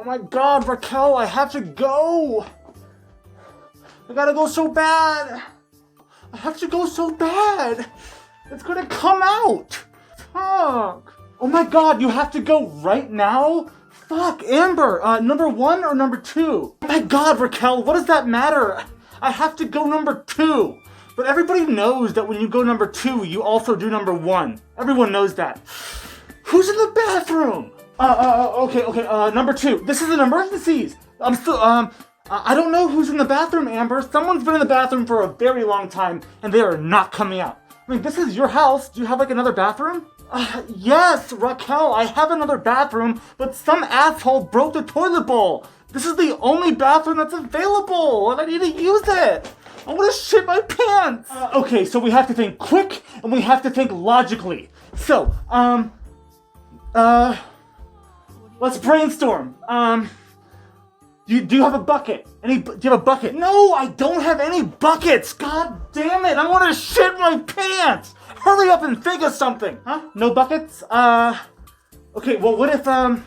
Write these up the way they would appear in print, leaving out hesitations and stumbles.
my God, Raquel, I have to go. I gotta go so bad. I have to go so bad. It's gonna come out. Fuck. Oh my God, you have to go right now? Fuck, Amber, number 1 or number 2? Oh my God, Raquel, what does that matter? I have to go number 2. But everybody knows that when you go number 2, you also do number 1. Everyone knows that. Who's in the bathroom? Okay, number 2. This is an emergencies. I don't know who's in the bathroom, Amber. Someone's been in the bathroom for a very long time, and they are not coming out. I mean, this is your house. Do you have, like, another bathroom? Yes, Raquel, I have another bathroom, but some asshole broke the toilet bowl. This is the only bathroom that's available, and I need to use it. I want to shit my pants. Okay, so we have to think quick, and we have to think logically. So, let's brainstorm. Do you have a bucket? Do you have a bucket? No, I don't have any buckets. God damn it, I want to shit my pants. Hurry up and think of something. Huh? No buckets? Okay, well, what if, I'm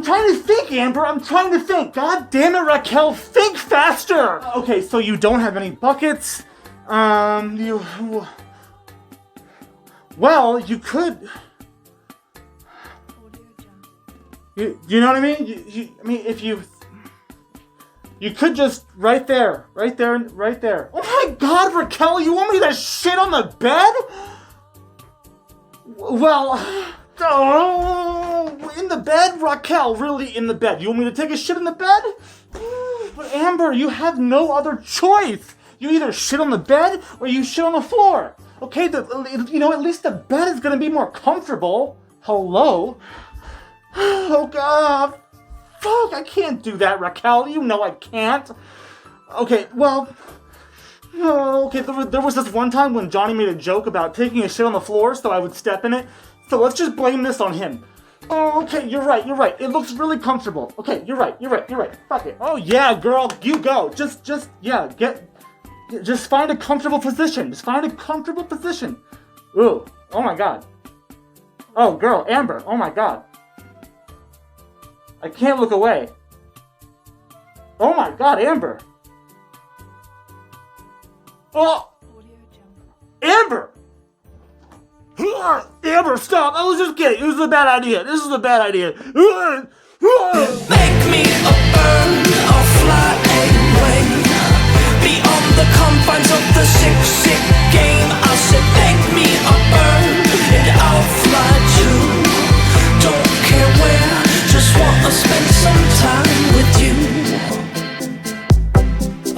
trying to think, Amber. I'm trying to think. God damn it, Raquel, think faster. Okay, so you don't have any buckets. Well, you could. You know what I mean? If you could just right there. Oh my God, Raquel, you want me to shit on the bed? Well, in the bed, Raquel, really in the bed. You want me to take a shit in the bed? But Amber, you have no other choice. You either shit on the bed or you shit on the floor. Okay, at least the bed is gonna be more comfortable. Hello? Oh God, fuck, I can't do that, Raquel, you know I can't. Okay, well, there was this one time when Johnny made a joke about taking a shit on the floor so I would step in it, so let's just blame this on him. Oh, okay, you're right, it looks really comfortable. Okay, you're right, fuck it. Oh yeah, girl, you go, just find a comfortable position, Ooh, oh my God. Oh, girl, Amber, oh my God. I can't look away. Oh my God, Amber. Oh! Amber! Amber, stop! I was just kidding. This is a bad idea. Make me a bird, I'll fly away. Beyond the confines of the sick game. I said, make me a bird, and I'll fly too. Don't care where. Just want to spend some time with you.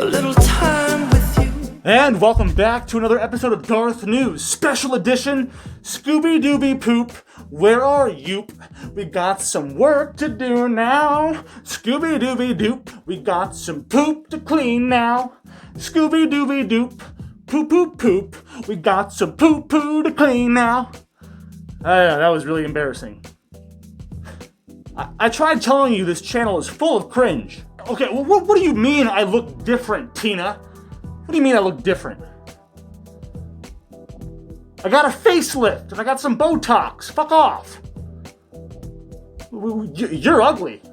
A little time with you. And welcome back to another episode of DarthNews, special edition, Scooby-Dooby Poop, where are you? We got some work to do now. Scooby-Dooby Doop, we got some poop to clean now. Scooby-Dooby Doop, poop poop poop, we got some poo-poo to clean now. That was really embarrassing. I tried telling you this channel is full of cringe. Okay, well, what do you mean I look different, Tina? What do you mean I look different? I got a facelift and I got some Botox. Fuck off. You're ugly.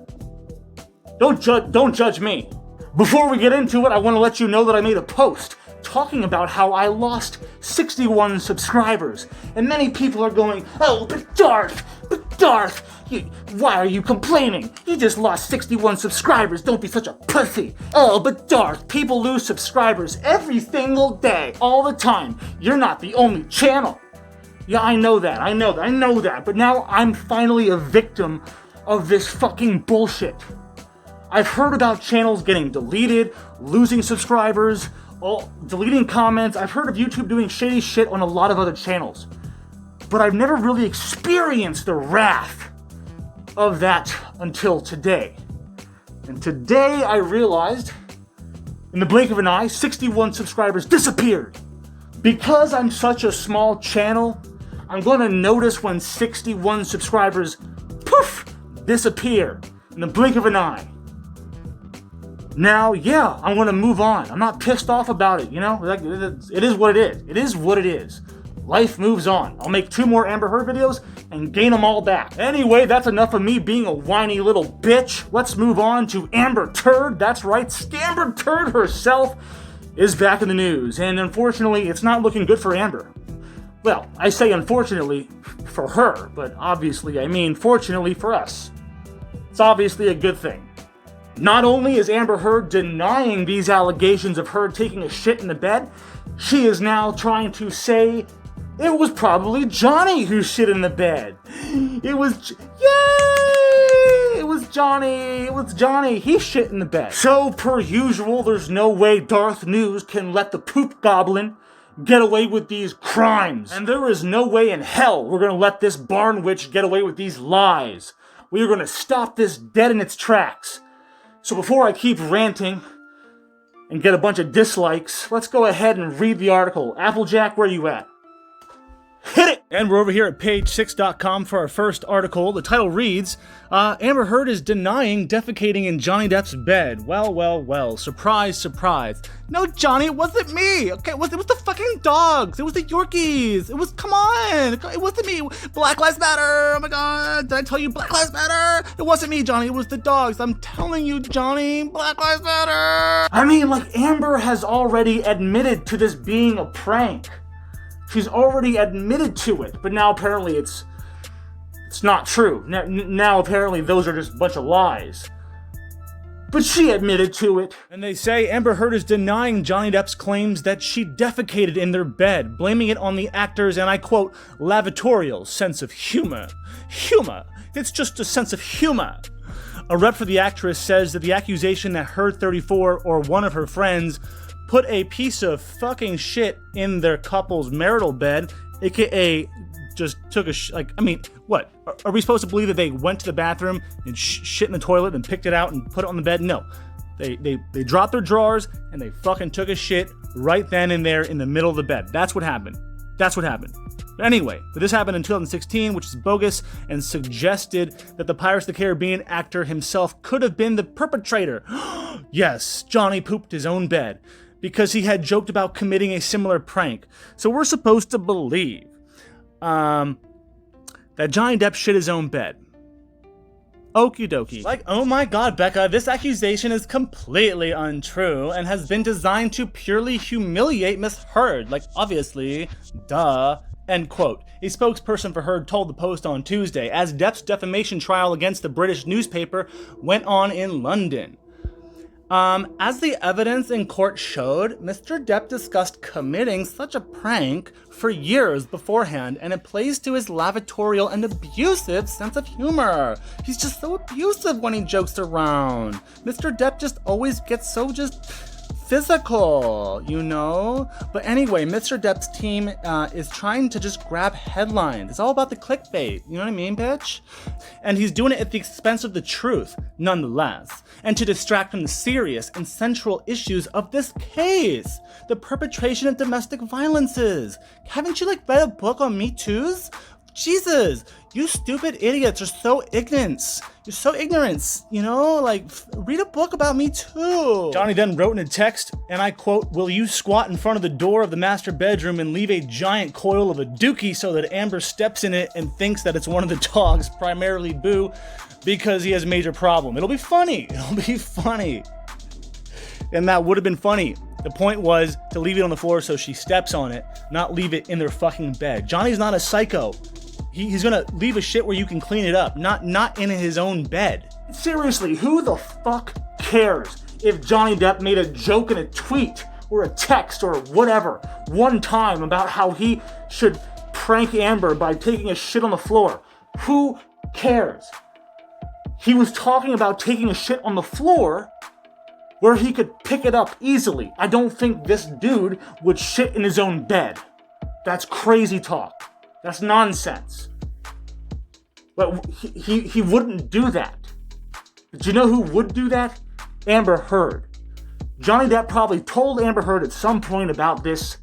Don't judge me. Before we get into it, I want to let you know that I made a post talking about how I lost 61 subscribers. And many people are going, oh, but Darth, why are you complaining? You just lost 61 subscribers. Don't be such a pussy. Oh, but Darth, people lose subscribers every single day, all the time. You're not the only channel. Yeah, I know that. But now I'm finally a victim of this fucking bullshit. I've heard about channels getting deleted, losing subscribers, deleting comments. I've heard of YouTube doing shady shit on a lot of other channels. But I've never really experienced the wrath of that until today. And today I realized, in the blink of an eye, 61 subscribers disappeared. Because I'm such a small channel, I'm going to notice when 61 subscribers, poof, disappear in the blink of an eye. Now, yeah, I'm going to move on. I'm not pissed off about it, you know? Like, it is what it is. It is what it is. Life moves on. I'll make 2 more Amber Heard videos, and gain them all back. Anyway, that's enough of me being a whiny little bitch. Let's move on to Amber Turd. That's right, Scamber Turd herself is back in the news, and unfortunately, it's not looking good for Amber. Well, I say unfortunately for her, but obviously I mean fortunately for us. It's obviously a good thing. Not only is Amber Heard denying these allegations of her taking a shit in the bed, she is now trying to say it was probably Johnny who shit in the bed. It was Johnny. He shit in the bed. So, per usual, there's no way DarthNews can let the poop goblin get away with these crimes. And there is no way in hell we're gonna let this barn witch get away with these lies. We are gonna stop this dead in its tracks. So before I keep ranting and get a bunch of dislikes, let's go ahead and read the article. Applejack, where you at? Hit it! And we're over here at page6.com for our first article. The title reads, Amber Heard is denying defecating in Johnny Depp's bed. Well. Surprise, surprise. No, Johnny, it wasn't me. Okay, it was the fucking dogs. It was the Yorkies. Come on. It wasn't me. Black Lives Matter. Oh my God. Did I tell you Black Lives Matter? It wasn't me, Johnny. It was the dogs. I'm telling you, Johnny. Black Lives Matter. I mean, like, Amber has already admitted to this being a prank. She's already admitted to it, but now apparently it's not true. Now apparently those are just a bunch of lies. But she admitted to it. And they say Amber Heard is denying Johnny Depp's claims that she defecated in their bed, blaming it on the actor's, and I quote, lavatorial sense of humor. Humor. It's just a sense of humor. A rep for the actress says that the accusation that Heard 34 or one of her friends put a piece of fucking shit in their couple's marital bed, aka just took what? Are we supposed to believe that they went to the bathroom and shit in the toilet and picked it out and put it on the bed? No. They dropped their drawers and they fucking took a shit right then and there in the middle of the bed. That's what happened. But anyway, this happened in 2016, which is bogus, and suggested that the Pirates of the Caribbean actor himself could have been the perpetrator. Yes, Johnny pooped his own bed because he had joked about committing a similar prank. So we're supposed to believe that Johnny Depp shit his own bed. Okie dokie. Like, oh my God, Becca, this accusation is completely untrue and has been designed to purely humiliate Miss Heard. Like, obviously, duh. End quote. A spokesperson for Heard told the Post on Tuesday, as Depp's defamation trial against the British newspaper went on in London. As the evidence in court showed, Mr. Depp discussed committing such a prank for years beforehand, and it plays to his lavatorial and abusive sense of humor. He's just so abusive when he jokes around. Mr. Depp just always gets so just physical, you know? But anyway, Mr. Depp's team is trying to just grab headlines. It's all about the clickbait, you know what I mean, bitch? And he's doing it at the expense of the truth, nonetheless, and to distract from the serious and central issues of this case, the perpetration of domestic violences. Haven't you, read a book on Me Too's? Jesus, you stupid idiots are so ignorant. You're so ignorant, you know? Read a book about Me Too. Johnny then wrote in a text, and I quote, will you squat in front of the door of the master bedroom and leave a giant coil of a dookie so that Amber steps in it and thinks that it's one of the dogs, primarily Boo, because he has a major problem. It'll be funny. And that would have been funny. The point was to leave it on the floor so she steps on it, not leave it in their fucking bed. Johnny's not a psycho. He's gonna leave a shit where you can clean it up, not in his own bed. Seriously, who the fuck cares if Johnny Depp made a joke in a tweet or a text or whatever one time about how he should prank Amber by taking a shit on the floor? Who cares? He was talking about taking a shit on the floor where he could pick it up easily. I don't think this dude would shit in his own bed. That's crazy talk. That's nonsense. But he wouldn't do that. But you know who would do that? Amber Heard. Johnny Depp probably told Amber Heard at some point about this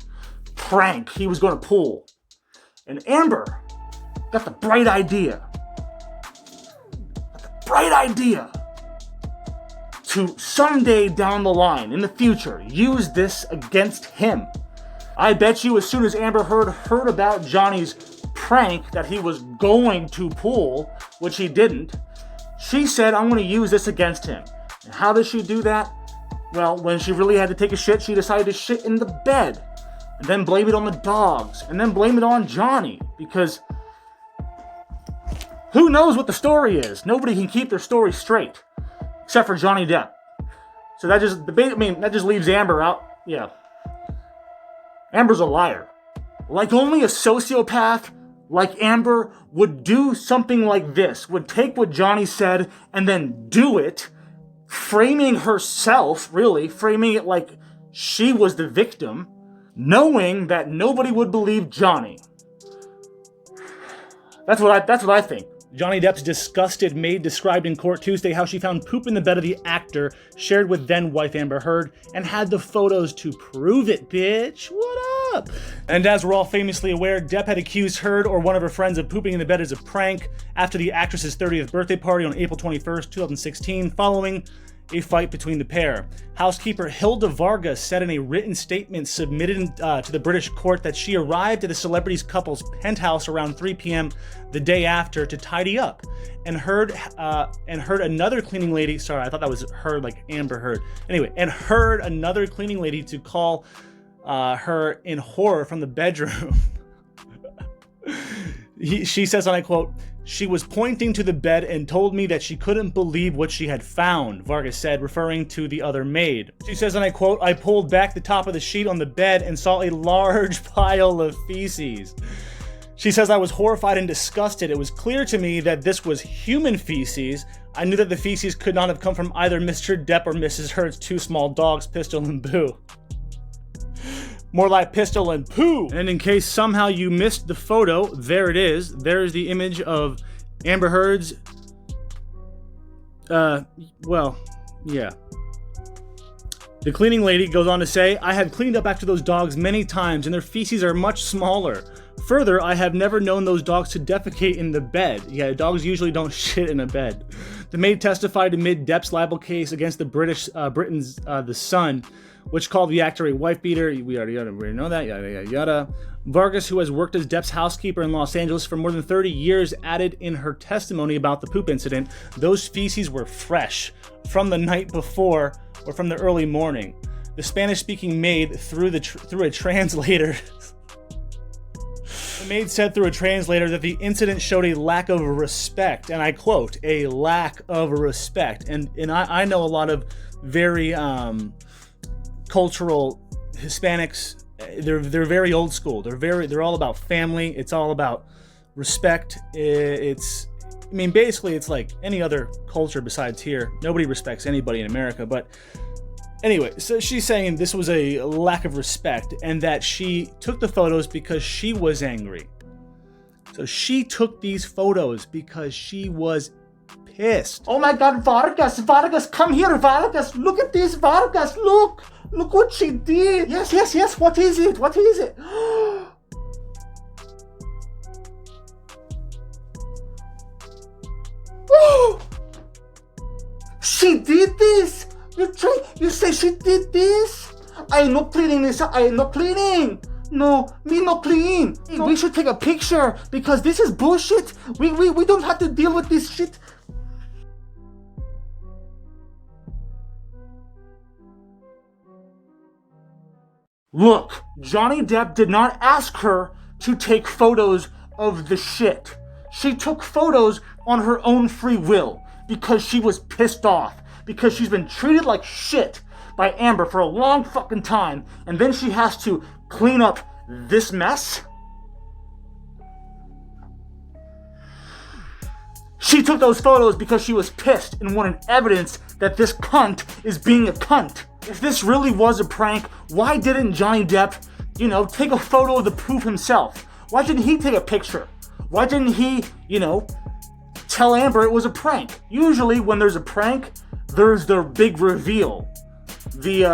prank he was going to pull. And Amber got the bright idea. To someday down the line, in the future, use this against him. I bet you as soon as Amber Heard heard about Johnny's prank that he was going to pull, which he didn't, she said, I'm going to use this against him. And how does she do that? Well, when she really had to take a shit, she decided to shit in the bed. And then blame it on the dogs. And then blame it on Johnny. Because who knows what the story is? Nobody can keep their story straight. Except for Johnny Depp. So that just leaves Amber out. Yeah. Amber's a liar. Like only a sociopath like Amber would do something like this. Would take what Johnny said and then do it. Framing herself, really. Framing it like she was the victim. Knowing that nobody would believe Johnny. That's what I think. Johnny Depp's disgusted maid described in court Tuesday how she found poop in the bed of the actor, shared with then-wife Amber Heard, and had the photos to prove it, bitch. What up? And as we're all famously aware, Depp had accused Heard or one of her friends of pooping in the bed as a prank after the actress's 30th birthday party on April 21st, 2016, following a fight between the pair. Housekeeper Hilda Vargas said in a written statement submitted to the British court that she arrived at the celebrities couple's penthouse around 3 p.m. the day after to tidy up, and heard another cleaning lady. Sorry, I thought that was Heard, like Amber Heard. Anyway, and heard another cleaning lady to call her in horror from the bedroom. She says, and I quote, "She was pointing to the bed and told me that she couldn't believe what she had found," Vargas said, referring to the other maid. She says, and I quote, "I pulled back the top of the sheet on the bed and saw a large pile of feces." She says, "I was horrified and disgusted. It was clear to me that this was human feces. I knew that the feces could not have come from either Mr. Depp or Mrs. Heard's two small dogs, Pistol and Boo." More like Pistol and Poo. And in case somehow you missed the photo, there it is. There's the image of Amber Heard's, well, yeah. The cleaning lady goes on to say, "I have cleaned up after those dogs many times and their feces are much smaller. Further, I have never known those dogs to defecate in the bed." Yeah, dogs usually don't shit in a bed. The maid testified amid Depp's libel case against the Britain's The Sun, which called the actor a wife beater. We already know that, yada, yada, yada. Vargas, who has worked as Depp's housekeeper in Los Angeles for more than 30 years, added in her testimony about the poop incident, those feces were fresh from the night before or from the early morning. The Spanish-speaking maid, through a translator, the maid said through a translator that the incident showed a lack of respect, and I quote, "a lack of respect." And I know a lot of very cultural Hispanics. They're very old school. They're all about family. It's all about respect. Basically it's like any other culture besides here. Nobody respects anybody in America. But anyway, so she's saying this was a lack of respect and that she took the photos because she was angry. So she took these photos because she was pissed. Oh my God, Vargas, come here, Vargas. Look at this, Vargas, look what she did. Yes, what is it? Oh, she did this. You say she did this? I am not cleaning this. I am not cleaning. No, me not clean. No. We should take a picture because this is bullshit. We don't have to deal with this shit. Look, Johnny Depp did not ask her to take photos of the shit. She took photos on her own free will because she was pissed off, because she's been treated like shit by Amber for a long fucking time, and then she has to clean up this mess? She took those photos because she was pissed and wanted evidence that this cunt is being a cunt. If this really was a prank, why didn't Johnny Depp, take a photo of the poop himself? Why didn't he take a picture? Why didn't he, tell Amber it was a prank? Usually when there's a prank, there's the big reveal. The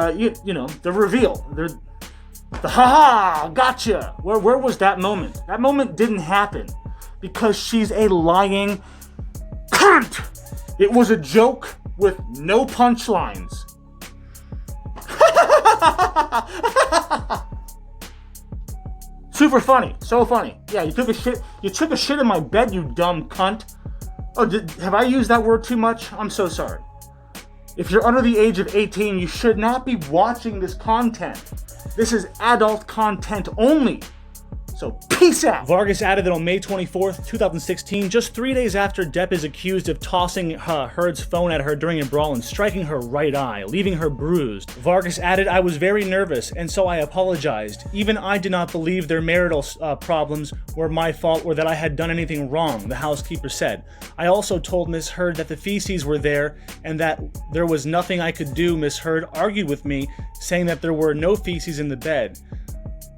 reveal. The haha, gotcha. Where was that moment? That moment didn't happen because she's a lying cunt. It was a joke with no punchlines. Super funny. So funny. Yeah, you took a shit in my bed, you dumb cunt. Oh, have I used that word too much? I'm so sorry. If you're under the age of 18, you should not be watching this content. This is adult content only. So peace out. Vargas added that on May 24th, 2016, just 3 days after Depp is accused of tossing Heard's phone at her during a brawl and striking her right eye, leaving her bruised, Vargas added, "I was very nervous, and so I apologized. Even I did not believe their marital problems were my fault or that I had done anything wrong," the housekeeper said. "I also told Miss Heard that the feces were there and that there was nothing I could do." Miss Heard argued with me, saying that there were no feces in the bed.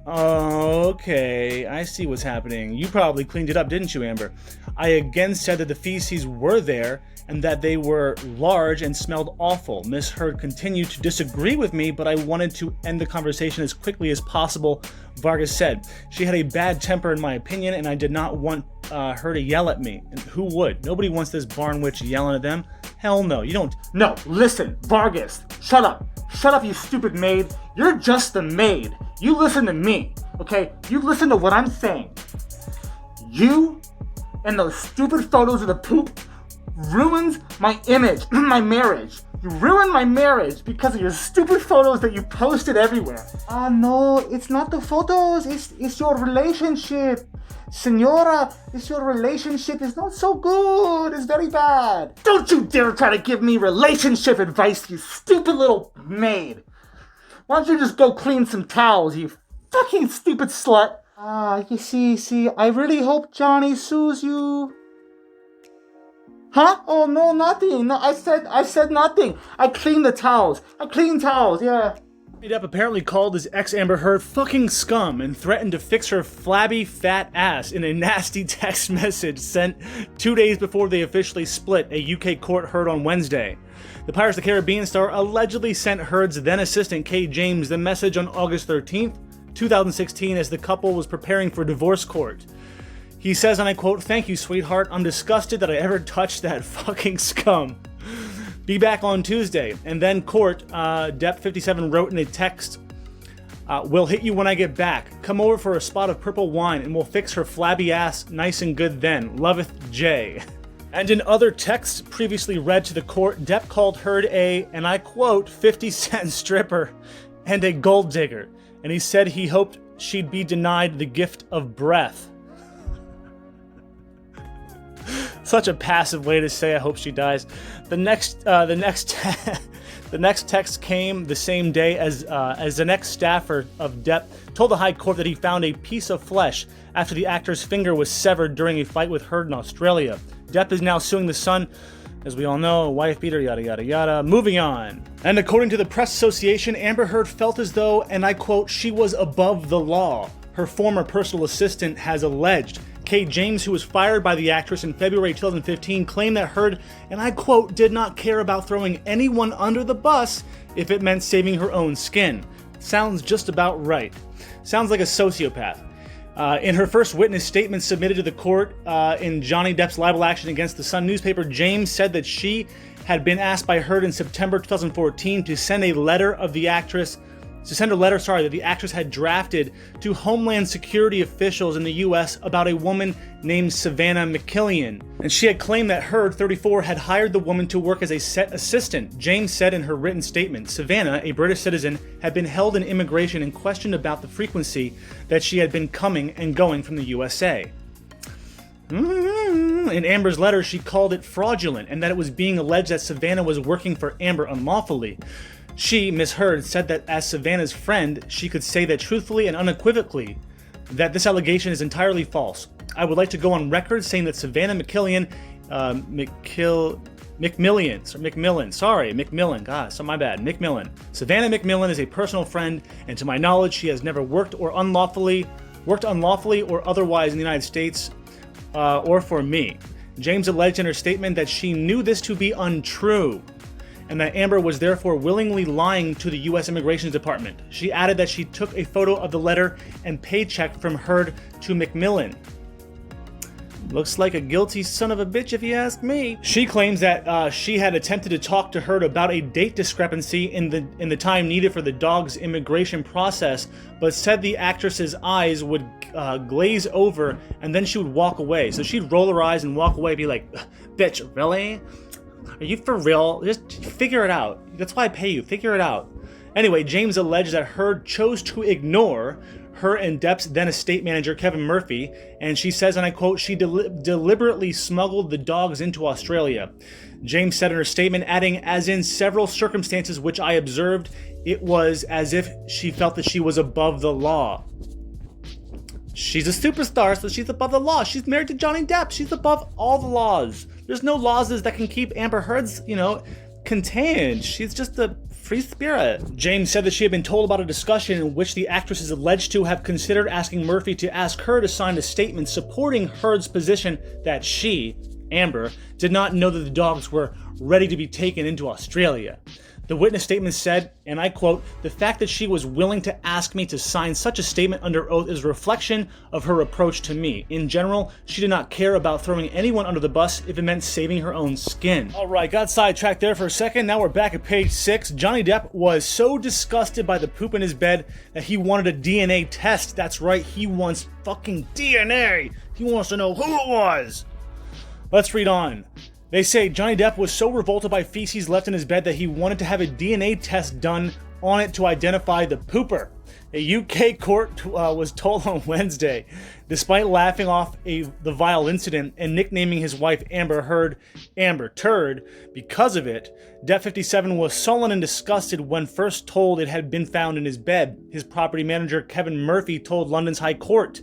Okay, I see what's happening. You probably cleaned it up, didn't you, Amber? "I again said that the feces were there and that they were large and smelled awful." Miss Heard continued to disagree with me, but I wanted to end the conversation as quickly as possible, Vargas said. "She had a bad temper in my opinion, and I did not want her to yell at me." And who would? Nobody wants this barn witch yelling at them. Hell no, you don't. No, listen, Vargas, shut up. Shut up, you stupid maid. You're just the maid. You listen to me, okay? You listen to what I'm saying. You and those stupid photos of the poop ruins my image, my marriage. You ruined my marriage because of your stupid photos that you posted everywhere. No, it's not the photos, it's your relationship. Senora, it's your relationship is not so good, it's very bad. Don't you dare try to give me relationship advice, you stupid little maid. Why don't you just go clean some towels, you fucking stupid slut. You see, I really hope Johnny sues you. Huh? Oh, no, nothing. No, I said nothing. I cleaned the towels. I cleaned towels, yeah. Depp apparently called his ex Amber Heard fucking scum and threatened to fix her flabby fat ass in a nasty text message sent 2 days before they officially split, a UK court heard on Wednesday. The Pirates of the Caribbean star allegedly sent Heard's then assistant Kay James the message on August 13th, 2016 as the couple was preparing for divorce court. He says, and I quote, "Thank you, sweetheart. I'm disgusted that I ever touched that fucking scum. Be back on Tuesday." And then court, Depp 57 wrote in a text, "We'll hit you when I get back. Come over for a spot of purple wine and we'll fix her flabby ass nice and good then. Loveth, Jay." And in other texts previously read to the court, Depp called Heard a, and I quote, 50-cent stripper and a gold digger. And he said he hoped she'd be denied the gift of breath. Such a passive way to say I hope she dies. The next text came the same day as the next staffer of Depp told the High Court that he found a piece of flesh after the actor's finger was severed during a fight with Heard in Australia. Depp is now suing the Sun, as we all know, wife beater, yada yada yada. Moving on. And according to the Press Association, Amber Heard felt as though, and I quote, she was above the law. Her former personal assistant has alleged. Kay James, who was fired by the actress in February 2015, claimed that Heard, and I quote, did not care about throwing anyone under the bus if it meant saving her own skin. Sounds just about right. Sounds like a sociopath. In her first witness statement submitted to the court in Johnny Depp's libel action against the Sun newspaper, James said that she had been asked by Heard in September 2014 to send a letter of the actress that the actress had drafted to Homeland Security officials in the U.S. about a woman named Savannah McKillian. And she had claimed that Heard, 34, had hired the woman to work as a set assistant. James said in her written statement, Savannah, a British citizen, had been held in immigration and questioned about the frequency that she had been coming and going from the USA. In Amber's letter, she called it fraudulent and that it was being alleged that Savannah was working for Amber unlawfully. She, Miss Heard, said that as Savannah's friend, she could say that truthfully and unequivocally that this allegation is entirely false. I would like to go on record saying that Savannah McKillian, Savannah McMillan is a personal friend, and to my knowledge, she has never worked unlawfully or otherwise in the United States or for me. James alleged in her statement that she knew this to be untrue, and that Amber was therefore willingly lying to the U.S. Immigration Department. She added that she took a photo of the letter and paycheck from Heard to McMillan. Looks like a guilty son of a bitch if you ask me. She claims that she had attempted to talk to Heard about a date discrepancy in the time needed for the dog's immigration process, but said the actress's eyes would glaze over and then she would walk away. So she'd roll her eyes and walk away and be like, bitch, really? Are you for real? Just figure it out. That's why I pay you. Figure it out. Anyway, James alleged that Heard chose to ignore her and Depp's then estate manager, Kevin Murphy, and she says, and I quote, she deliberately smuggled the dogs into Australia. James said in her statement, adding, as in several circumstances which I observed, it was as if she felt that she was above the law. She's a superstar, so she's above the law. She's married to Johnny Depp. She's above all the laws. There's no laws that can keep Amber Heard's, contained. She's just a free spirit. James said that she had been told about a discussion in which the actress is alleged to have considered asking Murphy to ask her to sign a statement supporting Heard's position that she, Amber, did not know that the dogs were ready to be taken into Australia. The witness statement said, and I quote, the fact that she was willing to ask me to sign such a statement under oath is a reflection of her approach to me. In general, she did not care about throwing anyone under the bus if it meant saving her own skin. Alright, got sidetracked there for a second. Now we're back at page 6. Johnny Depp was so disgusted by the poop in his bed that he wanted a DNA test. That's right, he wants fucking DNA. He wants to know who it was. Let's read on. They say Johnny Depp was so revolted by feces left in his bed that he wanted to have a DNA test done on it to identify the pooper. A UK court was told on Wednesday, despite laughing off the vile incident and nicknaming his wife Amber Heard Amber Turd because of it, Depp 57 was sullen and disgusted when first told it had been found in his bed. His property manager Kevin Murphy told London's High Court.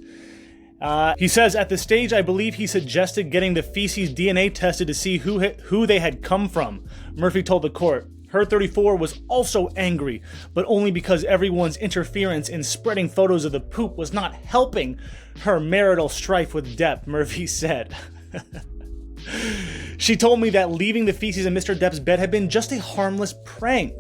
He says, at the stage, I believe he suggested getting the feces DNA tested to see who they had come from. Murphy told the court. Her 34 was also angry, but only because everyone's interference in spreading photos of the poop was not helping her marital strife with Depp, Murphy said. She told me that leaving the feces in Mr. Depp's bed had been just a harmless prank.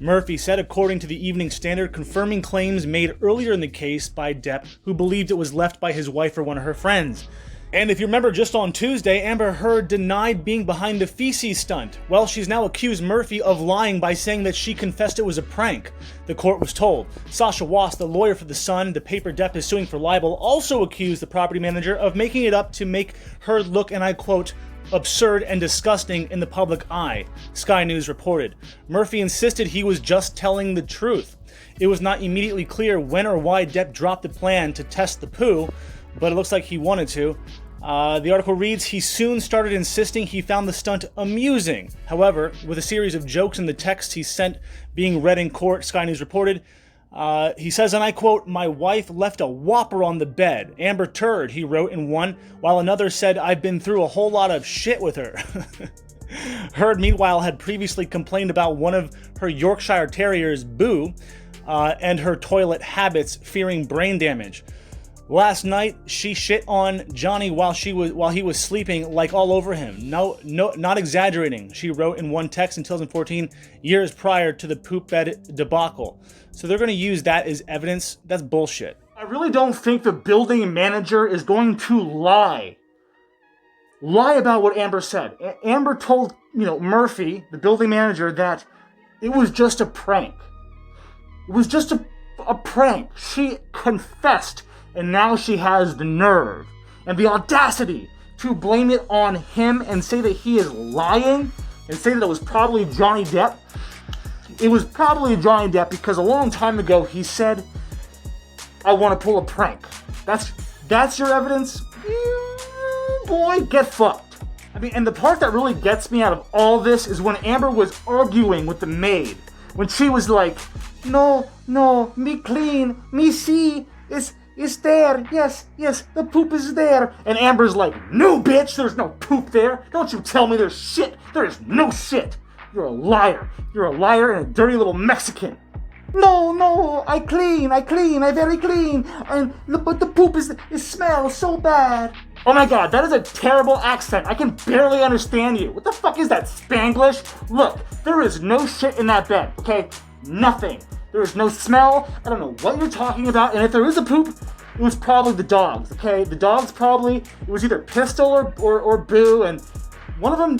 Murphy said, according to the Evening Standard, confirming claims made earlier in the case by Depp, who believed it was left by his wife or one of her friends. And if you remember, just on Tuesday, Amber Heard denied being behind the feces stunt. Well, she's now accused Murphy of lying by saying that she confessed it was a prank, the court was told. Sasha Wass, the lawyer for The Sun, the paper Depp is suing for libel, also accused the property manager of making it up to make Heard look, and I quote, absurd and disgusting in the public eye, Sky News reported. Murphy insisted he was just telling the truth. It was not immediately clear when or why Depp dropped the plan to test the poo, but it looks like he wanted to. The article reads, he soon started insisting he found the stunt amusing. However, with a series of jokes in the text he sent being read in court, Sky News reported, he says, and I quote, my wife left a whopper on the bed. Amber Turd, he wrote in one, while another said, I've been through a whole lot of shit with her. Heard, meanwhile, had previously complained about one of her Yorkshire Terriers, Boo, and her toilet habits, fearing brain damage. Last night, she shit on Johnny while he was sleeping, like all over him. No, not exaggerating, she wrote in one text in 2014, years prior to the poop bed debacle. So they're going to use that as evidence? That's bullshit. I really don't think the building manager is going to lie about what Amber said. Amber told, Murphy, the building manager, that it was just a prank. It was just a prank. She confessed. And now she has the nerve and the audacity to blame it on him and say that he is lying and say that it was probably Johnny Depp. It was probably Johnny Depp because a long time ago he said, I want to pull a prank. That's your evidence? Boy, get fucked. I mean, and the part that really gets me out of all this is when Amber was arguing with the maid. When she was like, no, me clean, me see, it's there, yes, the poop is there. And Amber's like, no bitch, there's no poop there. Don't you tell me there's shit. There is no shit. You're a liar. You're a liar and a dirty little Mexican. No, I very clean. But the poop it smells so bad. Oh my god, that is a terrible accent. I can barely understand you. What the fuck is that, Spanglish? Look, there is no shit in that bed, okay? Nothing. There is no smell. I don't know what you're talking about. And if there is a poop, it was probably the dogs, okay? The dogs probably, it was either Pistol or Boo, and one of them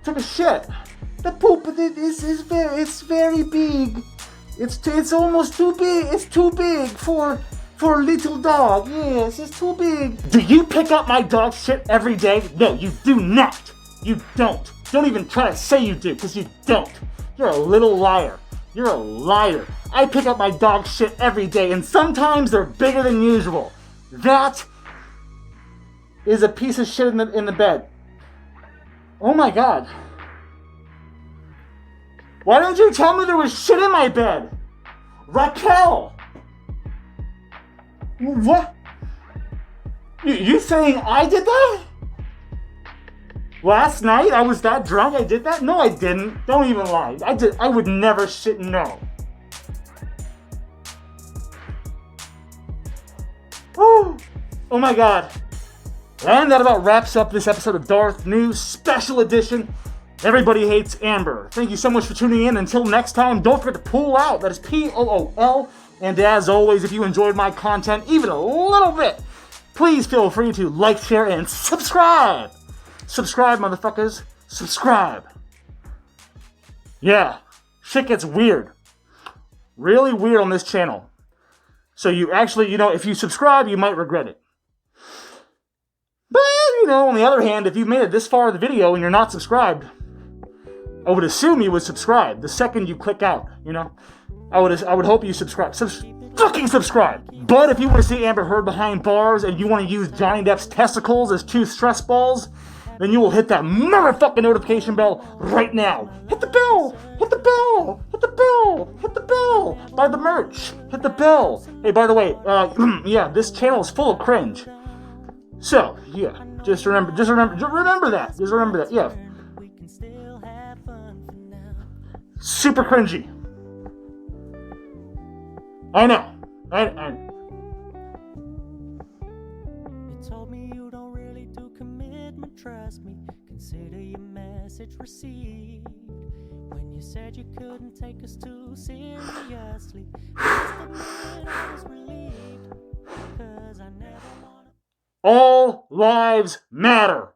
took a shit. The poop it's very big. It's almost too big. It's too big for a little dog. Yes, it's too big. Do you pick up my dog shit every day? No, you do not. You don't. Don't even try to say you do, because you don't. You're a little liar. You're a liar. I pick up my dog shit every day, and sometimes they're bigger than usual. That is a piece of shit in the bed. Oh my god. Why didn't you tell me there was shit in my bed? Raquel! What? You saying I did that? Last night I was that drunk I did that? No, I didn't. Don't even lie. I would never shit, no. Oh my god. And that about wraps up this episode of Darth News Special Edition. Everybody hates Amber. Thank you so much for tuning in. Until next time, don't forget to pull out. That is POOL. And as always, if you enjoyed my content even a little bit, please feel free to like, share, and subscribe. Subscribe, motherfuckers. Subscribe. Yeah, shit gets weird. Really weird on this channel. So you actually, if you subscribe, you might regret it. But, on the other hand, if you made it this far in the video and you're not subscribed, I would assume you would subscribe the second you click out, I would hope you subscribe. Fucking subscribe! But if you want to see Amber Heard behind bars and you want to use Johnny Depp's testicles as 2 stress balls, then you will hit that motherfucking notification bell right now. Hit the bell! Hit the bell! Hit the bell! Hit the bell! Buy the merch! Hit the bell! Hey, by the way, yeah, this channel is full of cringe. So, yeah, just remember that, yeah. Super cringy. I know. You told me you don't really do commitment, trust me. Consider your message received. When you said you couldn't take us too seriously, just admit I was relieved. 'Cause I never wanna. All lives matter.